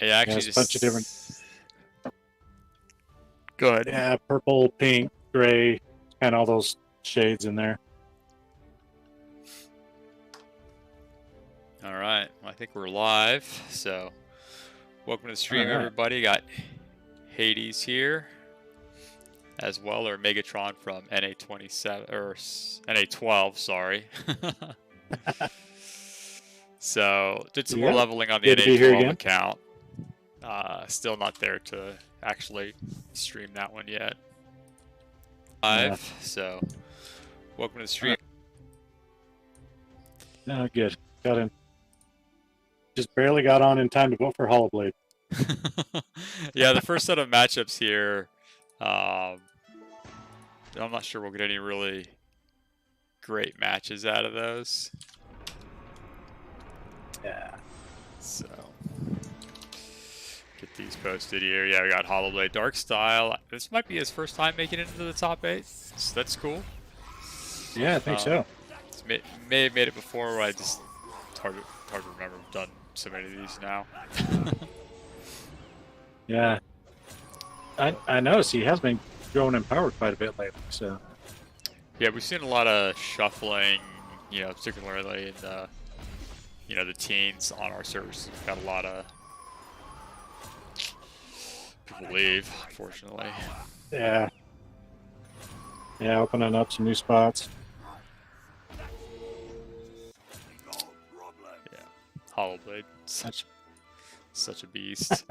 Yeah, actually, there's a bunch of different. Go ahead. Yeah, purple, pink, gray, and all those shades in there. All right, well, I think we're live. So, welcome to the stream, All right. everybody. Got Hades here as well, or Megatron from NA-27 or NA-12. Sorry. So, did some more Yeah, leveling on the good to be here NA-12 again. account. Still not there to actually stream that one yet. Live. Yeah. So, welcome to the stream. No, good. Got in. Just barely got on in time to vote for Hollowblade. Yeah, the first set of matchups here. I'm not sure we'll get any really great matches out of those. Yeah. So get these posted here. Yeah, we got Hollowblade Darkstyle. This might be his first time making it into the top 8. So that's cool. Yeah, I think so. May have made it before. I just hard to remember. I've done so many of these now. Yeah. I noticed he has been growing in power quite a bit lately. So. Yeah, we've seen a lot of shuffling. Particularly in the the teens on our servers. We've got a lot of people leave, unfortunately. Yeah. Yeah, opening up some new spots. Yeah, Hollowblade, such a beast.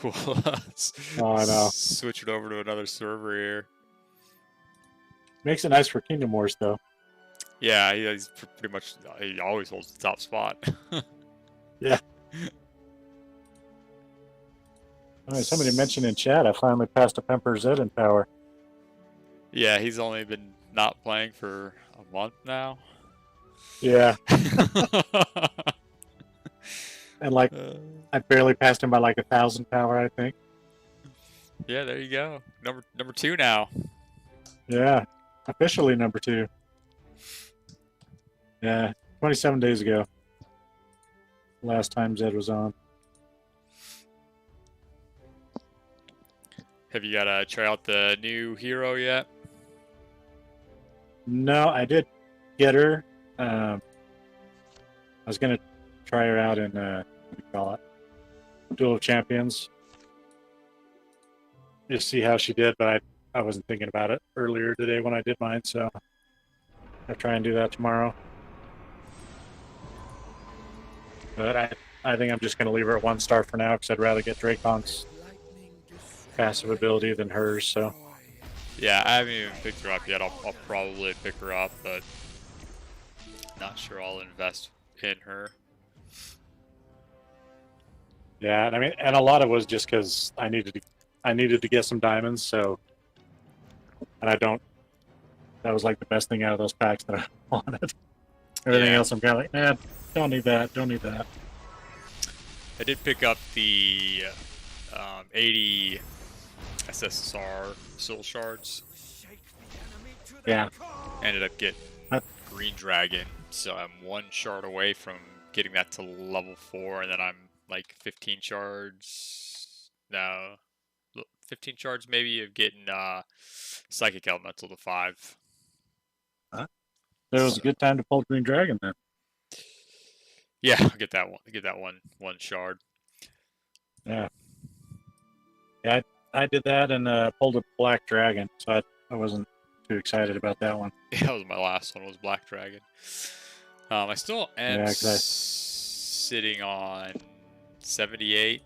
Let's Oh, I know. switch it over to another server here. Makes it nice for Kingdom Wars, though. Yeah, he's pretty much, he always holds the top spot. Yeah. Somebody mentioned in chat, I finally passed a Pemper Z in power. Yeah, he's only been not playing for a month now. Yeah. And like, I barely passed him by like 1,000 power, I think. Yeah, there you go. Number 2 now. Yeah, officially number 2. Yeah, 27 days ago. Last time Zed was on. Have you got to try out the new hero yet? No, I did get her. I was going to try her out in, what do you call it? Duel of Champions. Just see how she did, but I wasn't thinking about it earlier today when I did mine, so I'll try and do that tomorrow. But I think I'm just going to leave her at 1 star for now because I'd rather get Dracon's passive ability than hers. So yeah, I haven't even picked her up yet. I'll probably pick her up, but not sure I'll invest in her. Yeah, and I mean, and a lot of it was just because I needed to get some diamonds. So, and that was like the best thing out of those packs that I wanted. Everything else, I'm kind of like, man, don't need that. Don't need that. I did pick up the 80 SSR soul shards. Yeah. Ended up getting Green Dragon, so I'm 1 shard away from getting that to level 4, and then I'm like 15 shards. No, 15 shards maybe of getting Psychic Elemental to 5. Huh? It was a good time to pull Green Dragon then. Yeah, I'll get that one. Get that one shard. Yeah. Yeah, I did that and pulled a Black Dragon, so I wasn't too excited about that one. Yeah, that was my last one. Was Black Dragon. I still am sitting on 78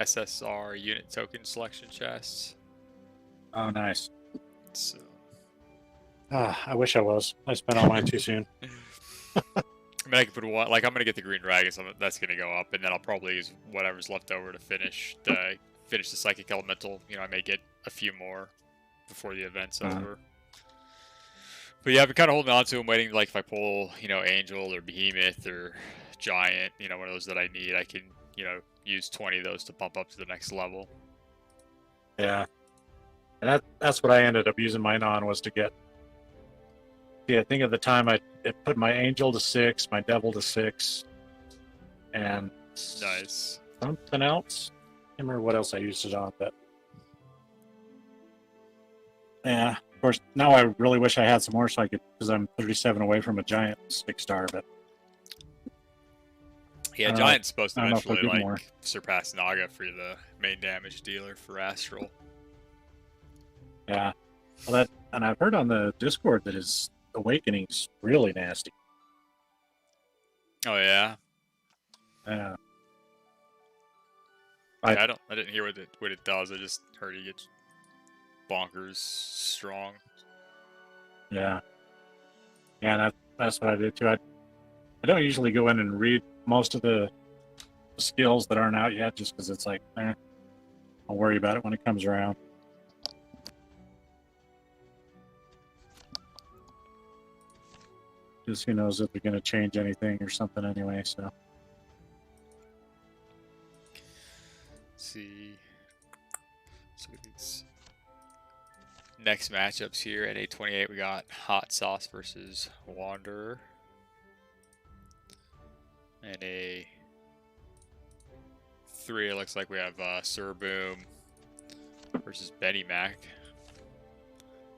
SSR unit token selection chests. Oh, nice. So. I wish I was. I spent all mine too soon. I mean, I could put one. Like, I'm gonna get the Green Dragon, so that's gonna go up, and then I'll probably use whatever's left over to finish the Psychic Elemental. I may get a few more before the event's over. But yeah, I've been kind of holding on to them, waiting. Like, if I pull, Angel or Behemoth or Giant, one of those that I need, I can, use 20 of those to bump up to the next level. Yeah, and that's what I ended up using mine on, was to get. Yeah, I think at the time it put my Angel to 6, my Devil to 6, and nice. something else. I can't remember what else I used it on, but yeah. Of course, now I really wish I had some more so I could, because I'm 37 away from a giant 6-star, but Yeah, Giant's supposed to I don't know if they'll eventually give more. surpass Naga for the main damage dealer for Astral. Yeah. Well, and I've heard on the Discord that his Awakening's really nasty. Oh yeah. Yeah. I didn't hear what it does. I just heard he gets bonkers strong. Yeah. Yeah, that's what I did too. I don't usually go in and read most of the skills that aren't out yet, just because it's like, I'll worry about it when it comes around. Because who knows if they're going to change anything or something anyway, so. Let's see. So these next matchups here. NA-28, we got Hot Sauce versus Wanderer. NA-3, it looks like we have Sir Boom versus Benny Mac.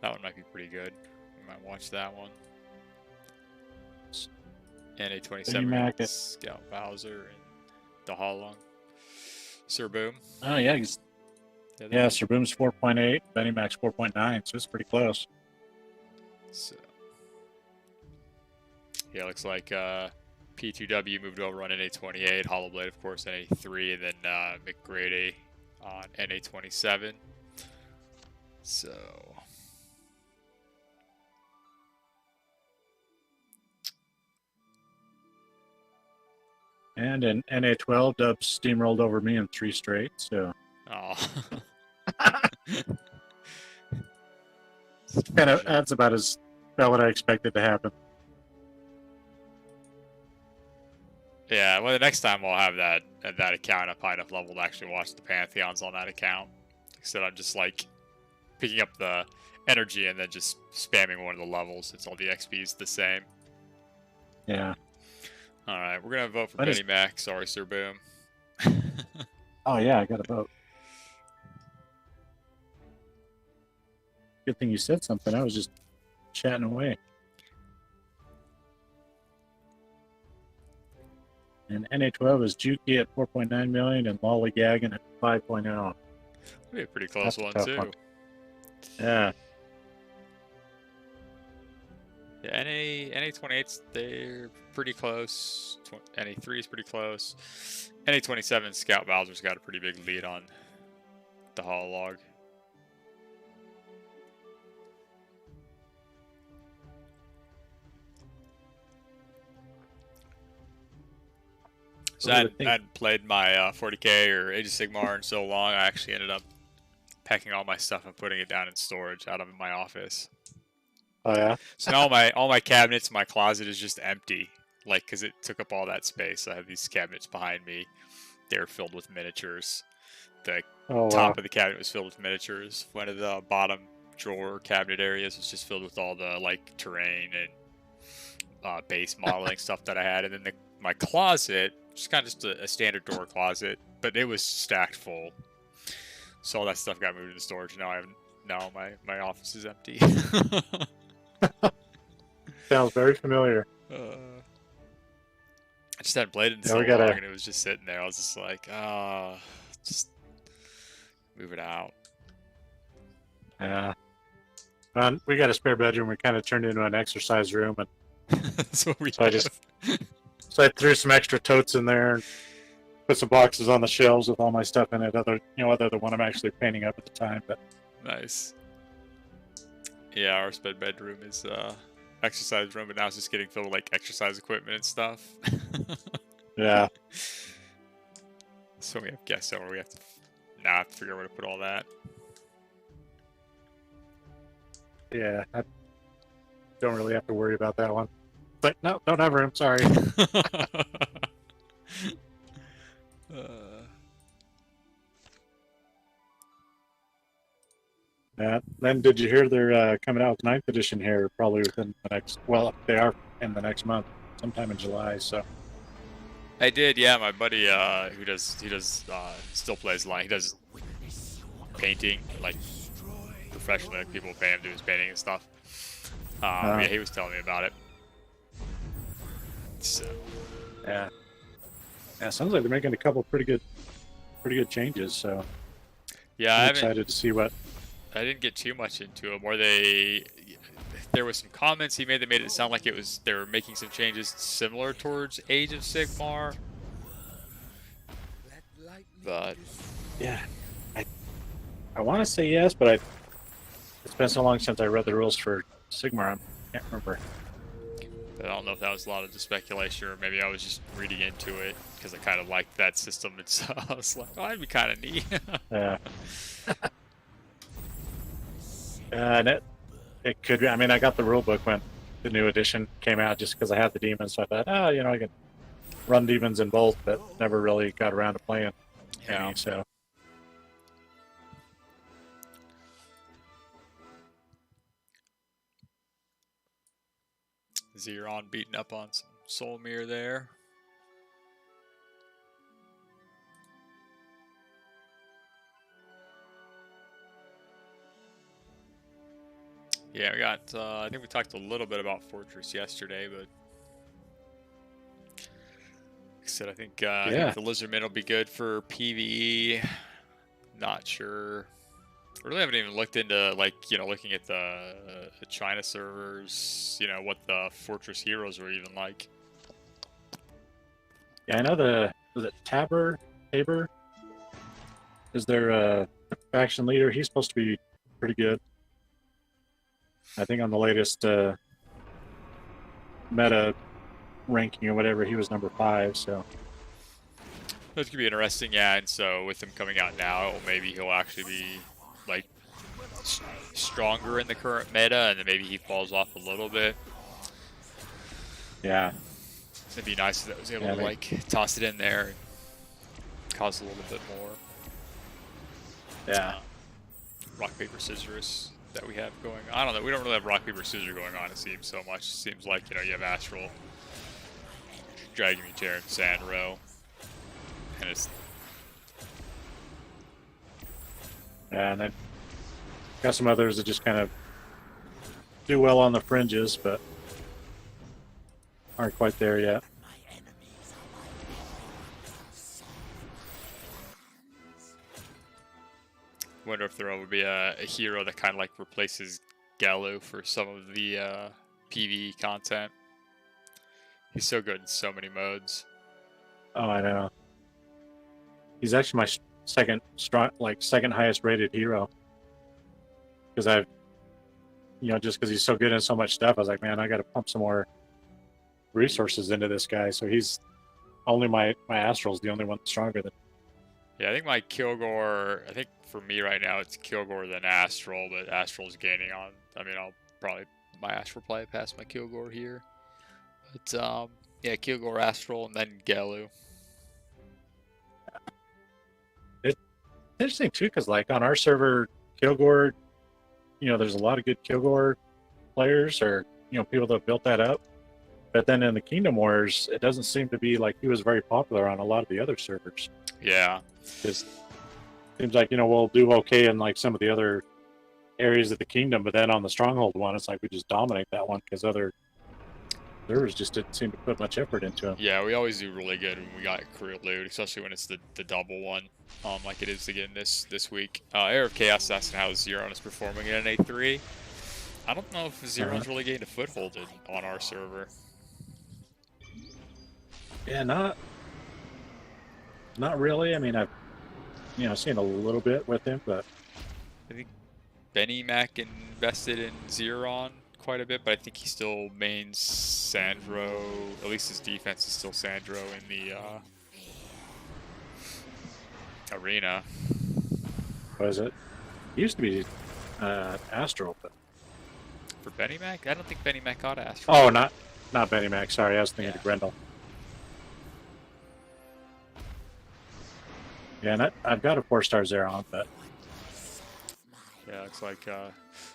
That one might be pretty good. We might watch that one. NA-27, Scout Bowser, and the Holong. Sir Boom. Oh, yeah. Yeah, Sir Boom's 4.8, Benny Mac's 4.9, so it's pretty close. So, yeah, looks like P2W moved over on NA-28, Hollowblade, of course, NA-3, and then McGrady on NA-27. So, and in NA-12, Dub steamrolled over me in 3 straight, so. oh. That's about what I expected to happen. Yeah, well, the next time I'll have that account up high enough level to actually watch the Pantheons on that account. Instead, I'm just like picking up the energy and then just spamming one of the levels since all the XP is the same. Yeah. All right, we're gonna vote for Benny Mac. Sorry, Sir Boom. Oh yeah, I got a vote. Good thing you said something. I was just chatting away. And NA-12 is Juki at 4.9 million and Lollygagging at 5.0. That'd be a pretty close one too. One. Yeah. Yeah, NA-28's they're pretty close. NA-3 is pretty close. NA-27 Scout Bowser's got a pretty big lead on the Hololog. So I hadn't played my 40k or Age of Sigmar in so long, I actually ended up packing all my stuff and putting it down in storage out of my office. Oh yeah. So now all my cabinets, my closet is just empty, like because it took up all that space. I have these cabinets behind me; they're filled with miniatures. The top of the cabinet was filled with miniatures. One of the bottom drawer cabinet areas was just filled with all the like terrain and base modeling stuff that I had, and then my closet, just kind of just a standard door closet, but it was stacked full. So all that stuff got moved into storage. Now my office is empty. Sounds very familiar. I just hadn't played it in so long, and it was just sitting there. I was just like, just move it out. Yeah. We got a spare bedroom. We kind of turned into an exercise room, and that's what we have. So I threw some extra totes in there and put some boxes on the shelves with all my stuff in it, other than one I'm actually painting up at the time. But nice. Yeah, our sped bedroom is exercise room, but now it's just getting filled with like exercise equipment and stuff. Yeah. So we have guests over. We have to now figure out where to put all that. Yeah, I don't really have to worry about that one. But no, don't have room. Sorry. Then did you hear they're coming out with 9th edition here probably within the next, well, they are in the next month, sometime in July, so. I did, yeah. My buddy, he still plays line. He does painting, like professionally. Like, people pay him to do his painting and stuff. Yeah, he was telling me about it. So yeah, yeah. Sounds like they're making a couple pretty good changes. So yeah, I'm excited to see what. I didn't get too much into them. There was some comments he made that made it sound like they were making some changes similar towards Age of Sigmar. But Yeah, I want to say yes, but it's been so long since I read the rules for Sigmar, I can't remember. I don't know if that was a lot of the speculation, or maybe I was just reading into it because I kind of liked that system, and so I was like, oh, that'd be kind of neat. Yeah. And it could be. I mean, I got the rule book when the new edition came out just because I had the demons, so I thought, oh, I can run demons in both, but never really got around to playing. Yeah. So. Xeron beating up on some Solmir there. Yeah, we got, I think we talked a little bit about Fortress yesterday, but like I said, I think the Lizardmen will be good for PvE. Not sure. I really haven't even looked into, like, looking at the China servers, what the Fortress heroes were even like. Yeah, I know was it Tabor is their faction leader. He's supposed to be pretty good. I think on the latest meta ranking or whatever, he was number 5. So That's gonna be interesting, yeah. And so with him coming out now, maybe he'll actually be like stronger in the current meta, and then maybe he falls off a little bit. Yeah, it'd be nice if I was able to like toss it in there and cause a little bit more. Yeah. Rock paper scissors that we have going on. I don't know. We don't really have rock paper scissors going on. It seems so much. It seems like you have Astral, Dragon Muteer, and Sandro, and it's. Yeah, and then got some others that just kind of do well on the fringes, but aren't quite there yet. Wonder if there would be a hero that kind of like replaces Gallo for some of the PvE content. He's so good in so many modes. Oh, I know. He's actually my second highest rated hero. Because I've, just because he's so good in so much stuff, I was like, man, I got to pump some more resources into this guy. So he's only my Astral's the only one stronger than. Yeah, I think my Kilgore, I think for me right now it's Kilgore then Astral, but Astral's gaining on. I mean, my Astral probably pass my Kilgore here. But yeah, Kilgore, Astral, and then Galu. It's interesting too, because like on our server, Kilgore, there's a lot of good Kilgore players or people that have built that up. But then in the Kingdom Wars, it doesn't seem to be like he was very popular on a lot of the other servers. Yeah. Just seems like, we'll do okay in like some of the other areas of the kingdom, but then on the Stronghold one, it's like we just dominate that one because other servers just didn't seem to put much effort into them. Yeah, we always do really good when we got career loot, especially when it's the double one, like it is again this week. Air of Chaos Assassin, how Xeron is performing in NA-3. I don't know if Xeron's really gained a foothold on our server. Yeah, not really. I mean, I've seen a little bit with him, but I think Benny Mac invested in Xeron quite a bit, but I think he still mains Sandro. At least his defense is still Sandro in the arena. Was it? He used to be Astral, but for Benny Mac, I don't think Benny Mac got Astral. Oh, not Benny Mac. Sorry, I was thinking of Grendel. Yeah, and I've got a 4-star Xeron, but yeah, looks like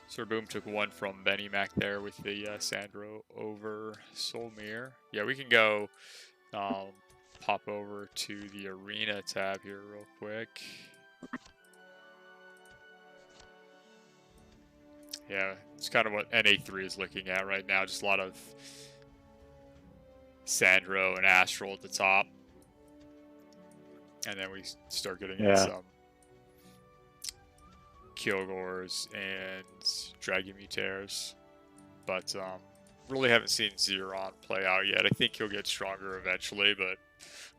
Sir Boom took one from Benny Mac there with the Sandro over Solmir. Yeah, we can go pop over to the arena tab here real quick. Yeah, it's kind of what NA-3 is looking at right now. Just a lot of Sandro and Astral at the top. And then we start getting in some Kilgores and Dragon Mutares. But really haven't seen Zeron play out yet. I think he'll get stronger eventually, but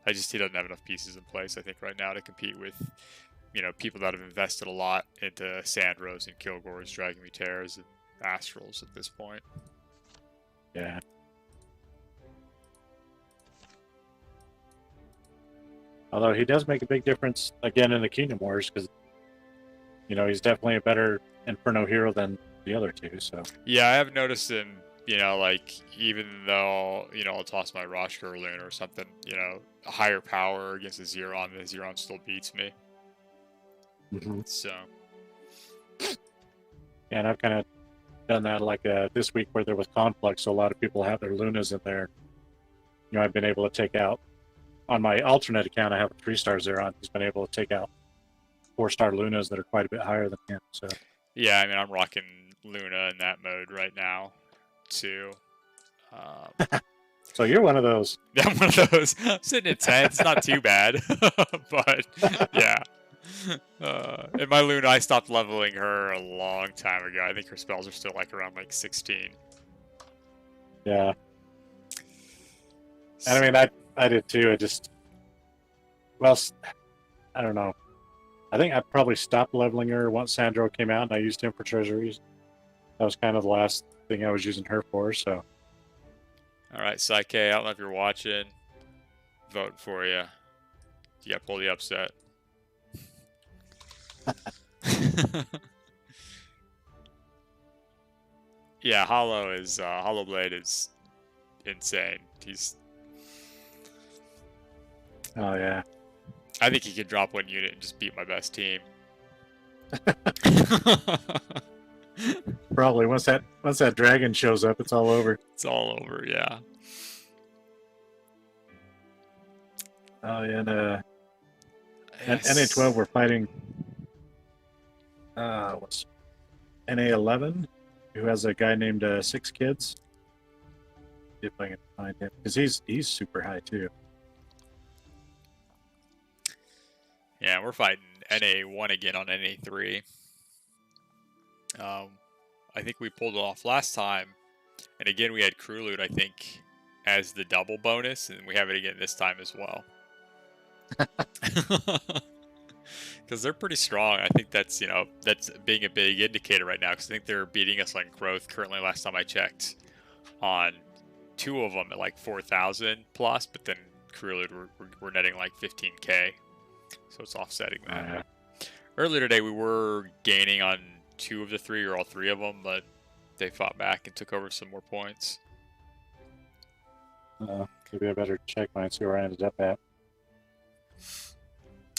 he doesn't have enough pieces in place, I think, right now to compete with, you know, people that have invested a lot into Sandros and Kilgores, Dragon Mutares, and Astrals at this point. Yeah. Although he does make a big difference again in the Kingdom Wars, because, you know, he's definitely a better Inferno hero than the other two. So yeah, I have noticed him. You know, like, even though, you know, I'll toss my Roshka Loon or something, you know, a higher power against a Zeron, the Zeron still beats me. So. Yeah, and I've kind of done that like this week where there was conflict, so a lot of people have their Lunas in there. You know, I've been able to take out, on my alternate account, I have a 3-star Zeron. He's been able to take out 4-star Lunas that are quite a bit higher than him. So yeah, I mean, I'm rocking Luna in that mode right now, too. So you're one of those. Yeah, I'm one of those. I'm sitting at 10. It's not too bad. But, yeah. And my Luna, I stopped leveling her a long time ago. I think her spells are still like around like 16. Yeah. And I mean, I did too. Well, I don't know. I think I probably stopped leveling her once Sandro came out and I used him for treasuries. That was kind of the last thing I was using her for, so. All right, Psyche, I don't know if you're watching. Vote for you. You got to pull the upset. Yeah, Hollow Blade is insane. Oh yeah. I think he could drop one unit and just beat my best team. Probably once that dragon shows up, it's all over. It's all over, yeah. Oh yeah, and NA-12 we're fighting. What's NA-11, who has a guy named Six Kids. See if I can find him, because he's super high too. Yeah, we're fighting NA-1 again on NA-3. I think we pulled it off last time, and again we had Crew Loot, I think, as the double bonus, and we have it again this time as well. Because they're pretty strong. I think that's, you know, that's being a big indicator right now, because I think they're beating us on growth currently, last time I checked, on 2 of them at like 4,000 plus, but then Crew Loot we're netting like 15k, so it's offsetting that. Earlier today we were gaining on 2 of the 3 or all 3 of them, but they fought back and took over some more points. Maybe I better check mine, see where I ended up at.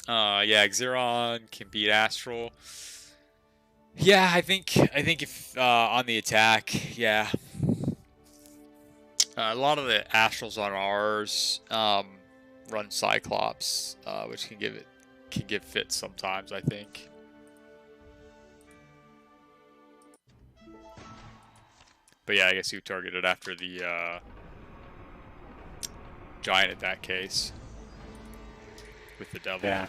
Yeah, Xeron can beat Astral. Yeah, I think if on the attack, yeah. A lot of the Astrals on ours run Cyclops, which can give fits sometimes, I think. But yeah, I guess you targeted after the giant in that case with the devil. Yeah.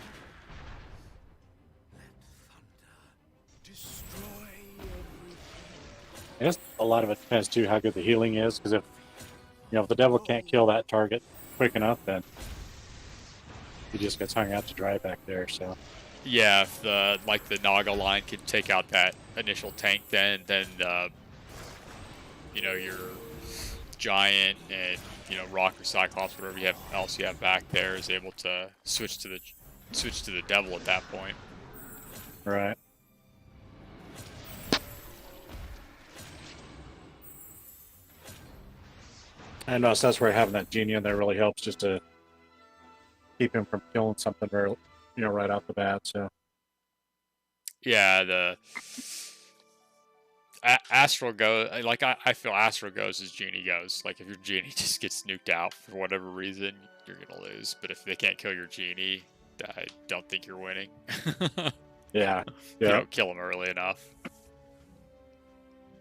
I guess a lot of it depends too how good the healing is, because if the devil can't kill that target quick enough, then he just gets hung out to dry back there. So yeah, if the Naga line can take out that initial tank, then you know, your giant and, you know, Rock or Cyclops, whatever else you have back there, is able to switch to the devil at that point. Right. I know, so that's where having that genie in there really helps, just to keep him from killing something right off the bat. So yeah, the Astral goes, like, I feel Astral goes as Genie goes. Like, if your Genie just gets nuked out for whatever reason, you're gonna lose. But if they can't kill your genie, I don't think you're winning. Yeah. You Yeah. don't kill them early enough.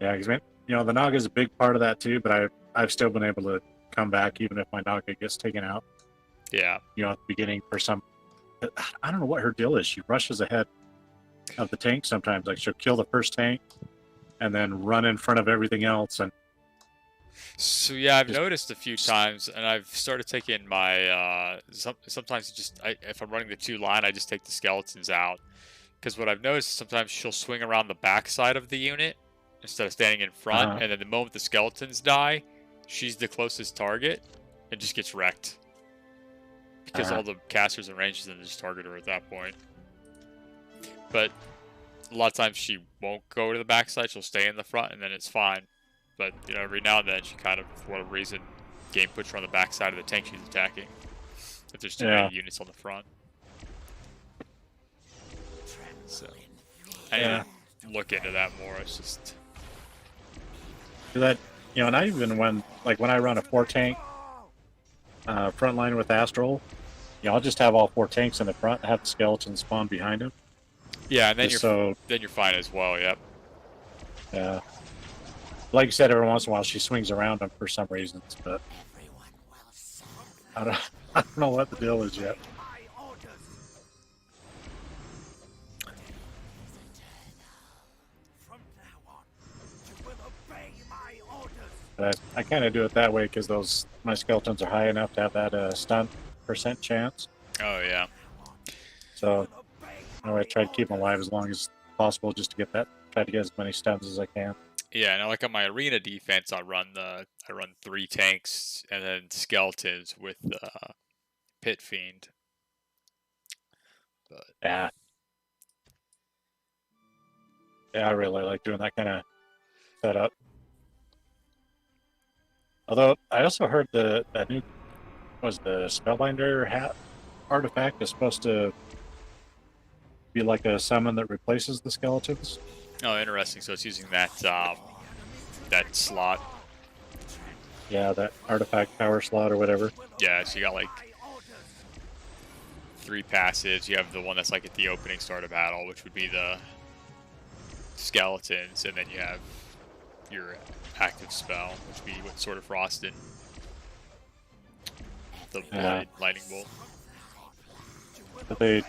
Yeah, because the Naga is a big part of that too. But I've still been able to come back even if my Naga gets taken out. Yeah. At the beginning for some. I don't know what her deal is. She rushes ahead of the tank sometimes. Like she'll kill the first tank and then run in front of everything else. And so yeah, I've noticed a few times, and I've started taking my sometimes if I'm running the 2-line, I just take the skeletons out. Because what I've noticed is sometimes she'll swing around the back side of the unit instead of standing in front, and then the moment the skeletons die, she's the closest target and just gets wrecked. Because all the casters and rangers then just target her at that point. But a lot of times she won't go to the backside, she'll stay in the front, and then it's fine. But, every now and then she kind of, for whatever reason, game puts her on the backside of the tank she's attacking. If there's too many units on the front. So, I need to look into that more. It's just... that, not even when I run a 4-tank front line with Astral, I'll just have all 4 tanks in the front and have the skeletons spawn behind him. Yeah, and then you're fine as well. Yep. Yeah. Like you said, every once in a while she swings around them for some reasons, but I don't know what the deal is yet. But I kind of do it that way because my skeletons are high enough to have that stun % chance. Oh yeah. So I try to keep them alive as long as possible, just to try to get as many stuns as I can. Yeah, and like on my arena defense, I run 3 tanks and then skeletons with Pit Fiend. But yeah, I really like doing that kind of setup. Although I also heard that new the Spellbinder hat artifact is supposed to be like a summon that replaces the skeletons. Oh, interesting. So it's using that that slot. Yeah, that artifact power slot or whatever. Yeah, so you got like 3 passives. You have the one that's like at the opening start of battle, which would be the skeletons, and then you have your active spell, which would be what Sword of Frost and the Blade Lightning Bolt. But they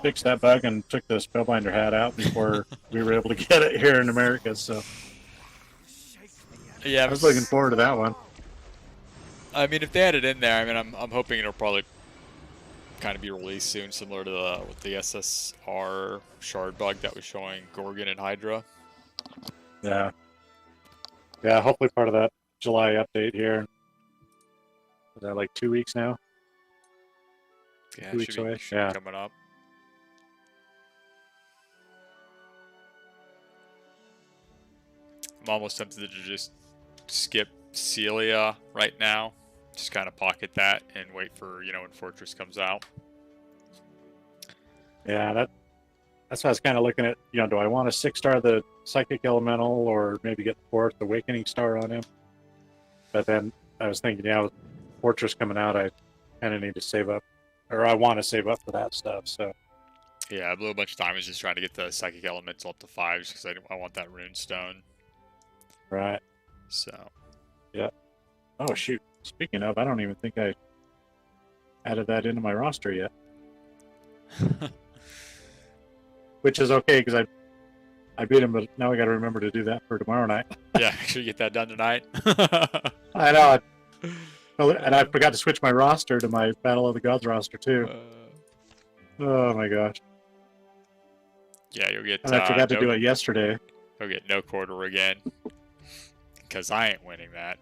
fixed that bug and took the Spellbinder hat out before we were able to get it here in America, so yeah, I was looking forward to that one. I mean, if they had it in there, I mean, I'm hoping it'll probably kind of be released soon, similar to the SSR shard bug that was showing Gorgon and Hydra. Yeah. Yeah, hopefully part of that July update here. Is that like 2 weeks now? Yeah, 2 weeks away. Should be coming up. I'm almost tempted to just skip Celia right now. Just kind of pocket that and wait for, when Fortress comes out. Yeah, that's what I was kind of looking at. Do I want to 6-star the Psychic Elemental or maybe get the 4th Awakening Star on him? But then I was thinking, with Fortress coming out, I kind of need to save up, or I want to save up for that stuff. So yeah, I blew a bunch of time just trying to get the Psychic Elemental up to 5 just because I want that Rune Stone. Right. So. Yeah. Oh shoot. Speaking of, I don't even think I added that into my roster yet. Which is okay because I beat him, but now I got to remember to do that for tomorrow night. Yeah, make sure you get that done tonight. I know. And I forgot to switch my roster to my Battle of the Gods roster too. Oh my gosh. Yeah, you'll get. And I forgot to do it yesterday. You'll get no quarter again. Because I ain't winning that.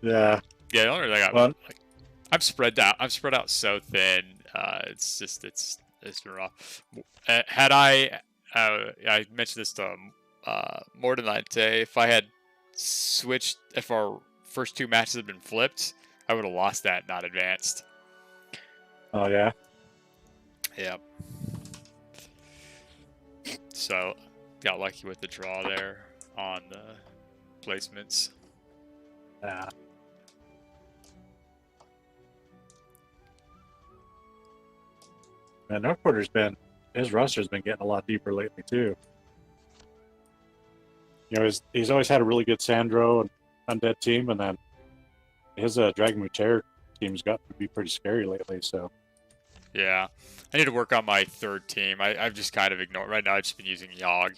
Yeah. Yeah, the only thing I got. I'm spread out. I'm spread out so thin. It's just it's rough. Had I mentioned this to Mordenite, if I had switched, if our first 2 matches had been flipped, I would have lost that, not advanced. Oh yeah. Yep. So got lucky with the draw there on the placements. Yeah. And North Quarter's his roster's been getting a lot deeper lately too. You know, he's always had a really good Sandro and Undead team, and then his Dragon Muter team's got to be pretty scary lately. So yeah, I need to work on my third team. I've just kind of ignored right now. I've just been using Yogg,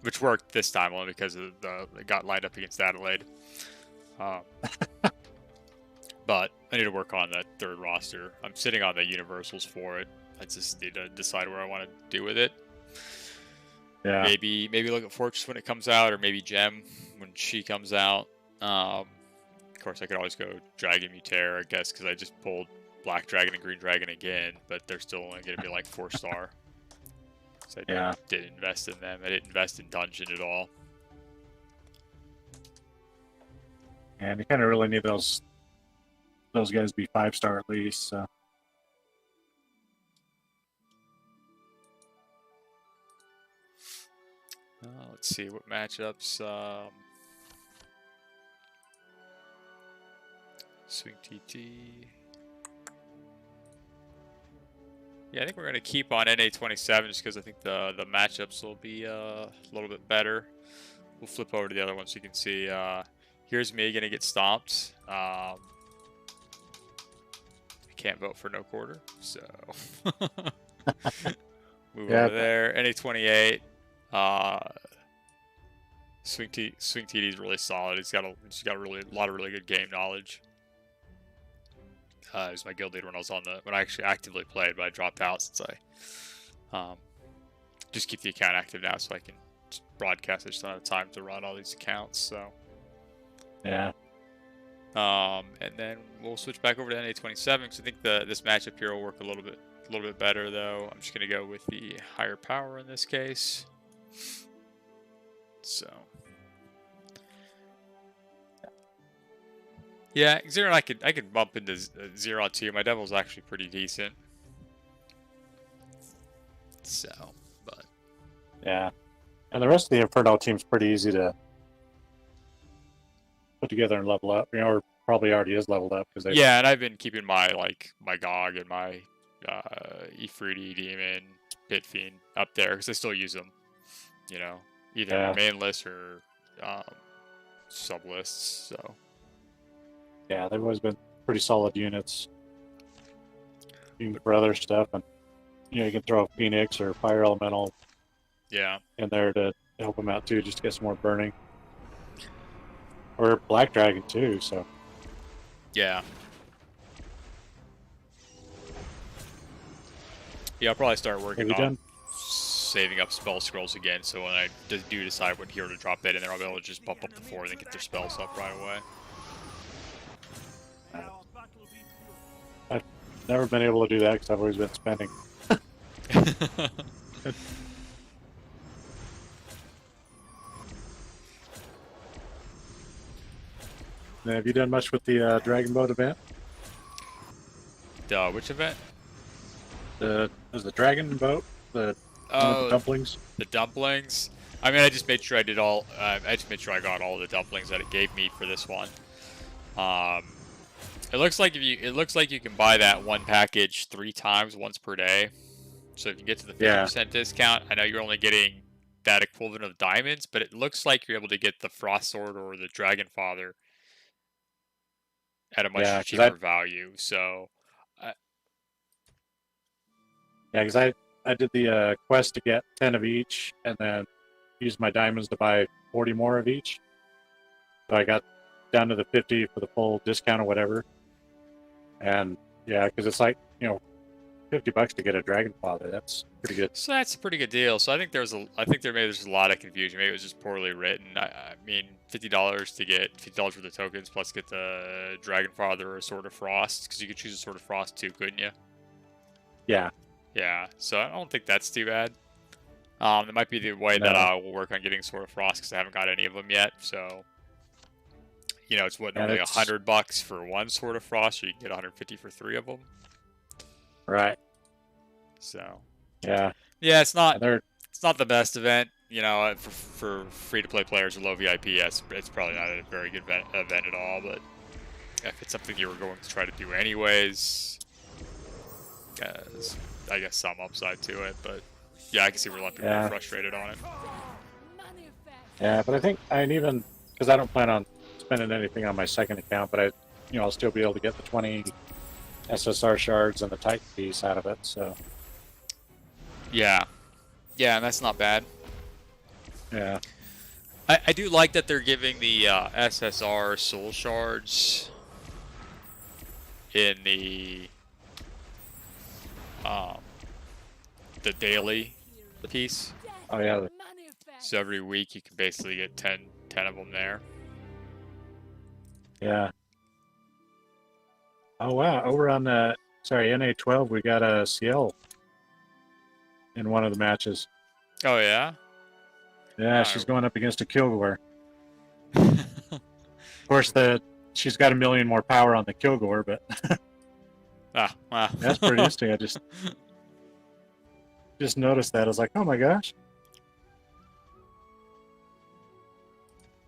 which worked this time only because of it got lined up against Adelaide. But I need to work on that third roster. I'm sitting on the universals for it. I just need to decide where I want to do with it. yeah, Maybe look at Fortress when it comes out, or maybe Gem when she comes out. Of course, I could always go Dragon Muter, I guess, because I just pulled Black Dragon and Green Dragon again, but they're still only going to be like 4-star. So I didn't invest in them. I didn't invest in Dungeon at all. and you kind of really need those guys to be 5-star at least. So. Let's see what matchups. Swing TT. Yeah, I think we're going to keep on NA-27 just because I think the matchups will be a little bit better. We'll flip over to the other one so you can see. Here's me going to get stomped. I can't vote for no quarter, so move over there. NA-28. Swing TD is really solid. He's got a lot of really good game knowledge. He was my guild leader when I actually actively played, but I dropped out since I just keep the account active now so I can just broadcast. I just don't have time to run all these accounts, so yeah. And then we'll switch back over to NA-27 because I think this matchup here will work a little bit better though. I'm just gonna go with the higher power in this case. So yeah, Xeron I could bump into Xeron too. My Devil's actually pretty decent. So, but yeah, and the rest of the Inferno team's pretty easy to put together and level up. You know, or probably already is leveled up because yeah, and I've been keeping my GOG and my Ifriti Demon Pit Fiend up there because I still use them. You know, either main list or sub lists. So yeah, they've always been pretty solid units. Even for other stuff, and you know, you can throw a Phoenix or Fire Elemental, in there to help them out too, just to get some more burning. Or Black Dragon too. So yeah, I'll probably start working on saving up spell scrolls again. So when I do decide what hero to drop in there, I'll be able to just bump up the 4 and then get their spells up right away. I've never been able to do that because I've always been spending. Have you done much with the Dragon Boat event? Which event? The Dragon Boat, the dumplings. The dumplings. I mean, I just made sure I did all. I just made sure I got all the dumplings that it gave me for this one. It looks like you can buy that one package 3 times, once per day. So if you get to the 50% discount, I know you're only getting that equivalent of diamonds, but it looks like you're able to get the Frost Sword or the Dragon Father at a much cheaper value. So yeah, because I did the quest to get 10 of each, and then used my diamonds to buy 40 more of each. So I got down to the 50 for the full discount or whatever. And yeah, because it's like, you know, $50 to get a Dragon Father. That's pretty good. So that's a pretty good deal. So I think there's a lot of confusion. Maybe it was just poorly written. I mean, $50 to get $50 for the tokens plus get the Dragon Father or a Sword of Frost, because you could choose a Sword of Frost too, couldn't you? Yeah. Yeah. So I don't think that's too bad. That might be the way that I will work on getting Sword of Frost because I haven't got any of them yet. So, you know, it's normally $100 for one Sword of Frost, or you can get 150 for 3 of them. Right. So. Yeah. Yeah, it's not the best event. you know, for free-to-play players or low VIP, yes, it's probably not a very good event at all. But if it's something you were going to try to do anyways, there's, I guess, some upside to it. But yeah, I can see where a lot of people are frustrated on it. Yeah, but I think even because I don't plan on spending anything on my second account, but I'll still be able to get the 20 SSR shards and the Titan piece out of it. So yeah, and that's not bad. yeah, I do like that they're giving the SSR soul shards in the daily piece. oh yeah, So every week you can basically get 10 of them there. yeah. Oh wow, over on the NA-12 we got a CL in one of the matches. Oh yeah. Yeah, she's going up against a Kilgore. Of course, she's got 1 million more power on the Kilgore, but wow. That's pretty interesting. I just noticed that. I was like, oh my gosh.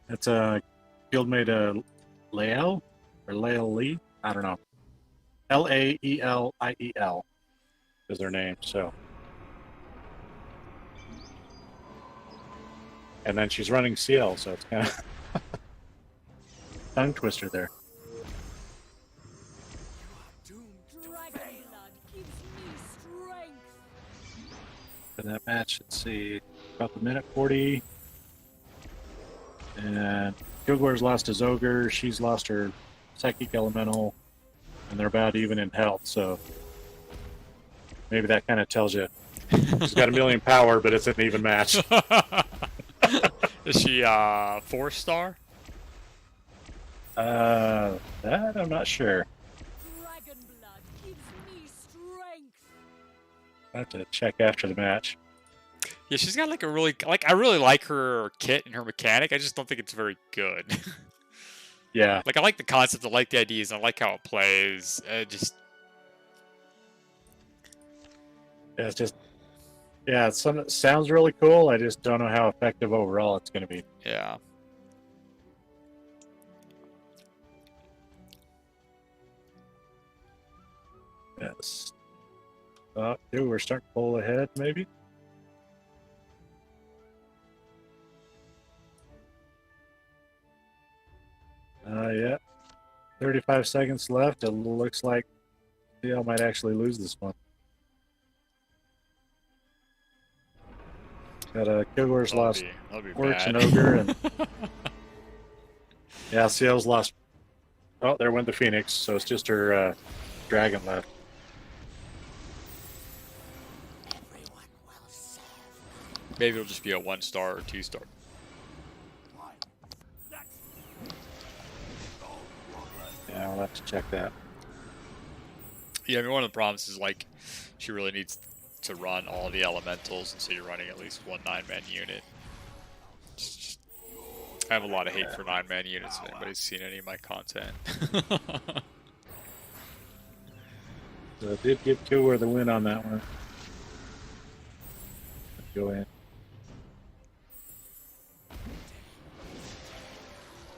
That's a guildmate Lael or Lael Lee. I don't know. Laeliel is their name. So, and then she's running CL, so it's kind of tongue twister there. For that match, let's see, about the minute 40. And Kilgore's lost his Ogre, she's lost her Psychic Elemental, and they're about even in health, so maybe that kind of tells you she's got 1 million power, but it's an even match. Is she 4-star? That I'm not sure. I have to check after the match. Yeah, she's got like a really I really like her kit and her mechanic. I just don't think it's very good. Yeah. Like I like the concept, I like the ideas, I like how it plays. It's just it sounds really cool. I just don't know how effective overall it's going to be. Yeah. Yes. Dude, we're starting to pull ahead, maybe. Yeah. 35 seconds left. It looks like CL might actually lose this one. Got Kilgore's lost Orcs and Ogre, and yeah, CL's lost. Oh, there went the Phoenix, so it's just her dragon left. Maybe it'll just be a 1-star or 2-star. Yeah, I'll have to check that. Yeah, I mean, one of the problems is like she really needs to run all the elementals, and so you're running at least one 9-man unit. I have a lot of hate for 9-man units if anybody's seen any of my content. So it did give Kilgore the win on that one. Let's go in.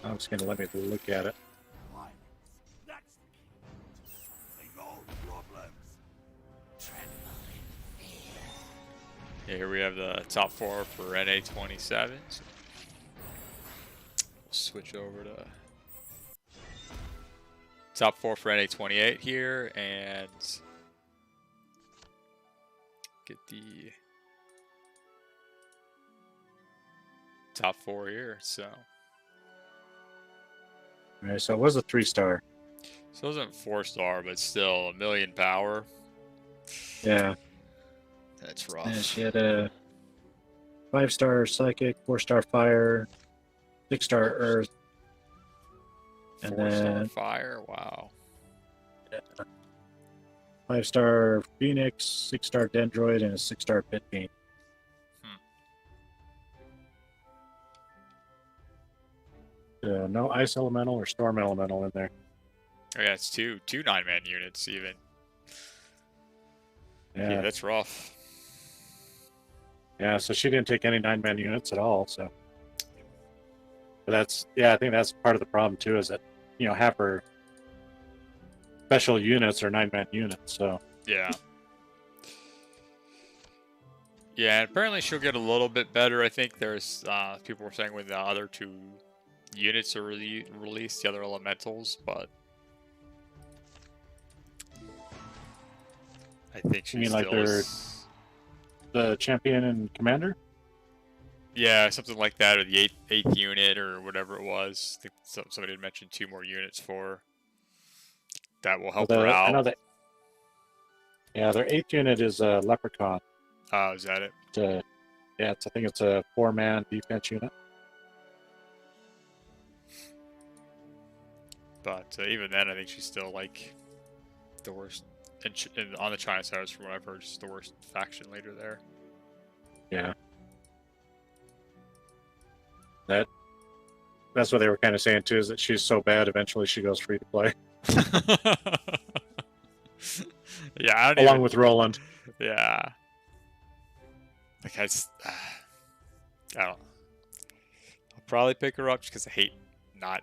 I'm just going to let me look at it. Yeah, here we have the top 4 for NA-27. So we'll switch over to top 4 for NA-28 here and get the top 4 here. So, all right, so it was a 3-star. So it wasn't 4-star, but still 1 million power. Yeah. That's rough. And she had a 5-star Psychic, 4-star Fire, 6-star Earth, and 4-star Fire. Wow. Yeah. 5-star Phoenix, 6-star Dendroid, and a 6-star Pit Fiend. No Ice Elemental or Storm Elemental in there. Oh yeah, it's two 9-man units even. Yeah, that's rough. Yeah, so she didn't take any 9-man units at all. So, but that's, yeah, I think that's part of the problem too. Is that, you know, half her special units are 9-man units. So Yeah. Yeah, and apparently she'll get a little bit better. I think there's people were saying when the other 2 units are released, the other elementals, but I think she you mean like still they're is. the champion and commander? Yeah, something like that, or the eighth unit, or whatever it was. I think somebody had mentioned 2 more units for that will help her I out. know that. Yeah, their 8th unit is a Leprechaun. Oh, is that it? Yeah, I think it's a 4-man defense unit. But even then, I think she's still like the worst. And on the China side, from what I've heard, she's the worst faction leader there. Yeah. That's what they were kind of saying too, is that she's so bad eventually she goes free to play. Yeah, along with Roland. Yeah. Like I don't know. I'll probably pick her up just because I hate not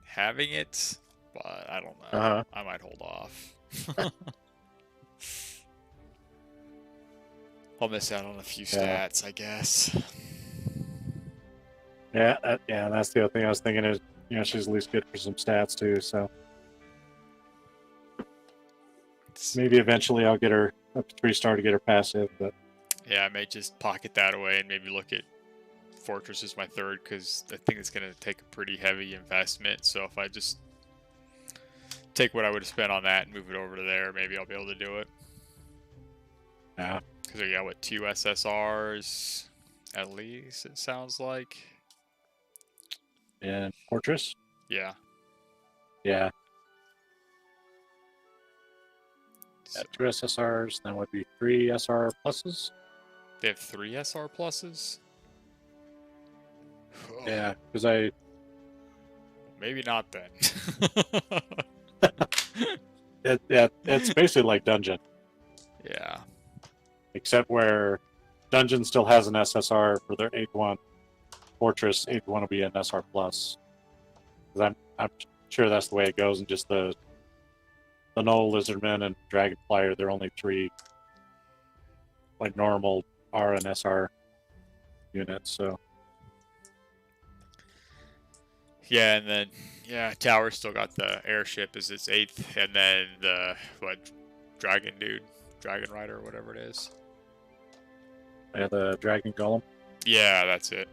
having it, but I don't know. I might hold off. I'll miss out on a few stats, I guess. Yeah, that's the other thing I was thinking is, you know, she's at least good for some stats too, so maybe eventually I'll get her up to 3-star to get her passive, but yeah, I may just pocket that away and maybe look at Fortress as my 3rd, because I think it's going to take a pretty heavy investment. So if I just take what I would have spent on that and move it over to there, maybe I'll be able to do it. Yeah. Because I got, what, 2 SSRs at least, it sounds like. And Fortress? Yeah. Yeah. So 2 SSRs, then would be 3 SR pluses. They have 3 SR pluses? Yeah, because maybe not then. It's basically like Dungeon. Yeah. Except where Dungeon still has an SSR for their 8th one. Fortress 8th one will be an SR plus. I'm sure that's the way it goes, and just the Null, Lizardman, and Dragonflyer, they're only 3 like normal R and SR units, so. Yeah, and then Tower still got the airship as its 8th, and then the Dragon Rider, or whatever it is. Yeah, the Dragon Golem. Yeah, that's it.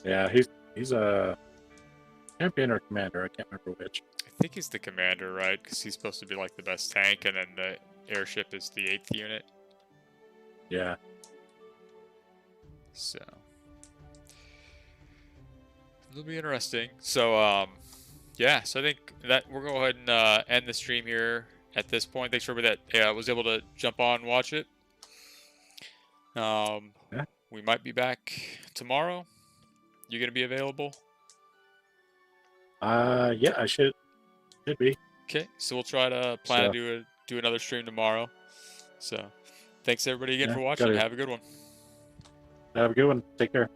Yeah, he's a champion or commander. I can't remember which. I think he's the commander, right? Because he's supposed to be like the best tank, and then the airship is the 8th unit. Yeah. So it'll be interesting. So yeah. So I think that we'll go ahead and end the stream here at this point. Thanks for everybody that was able to jump on and watch it. Yeah. We might be back tomorrow. You gonna be available? Yeah, I should be. Okay, so we'll try to plan to do another stream tomorrow. So thanks everybody again for watching. Have a good one. Have a good one. Take care.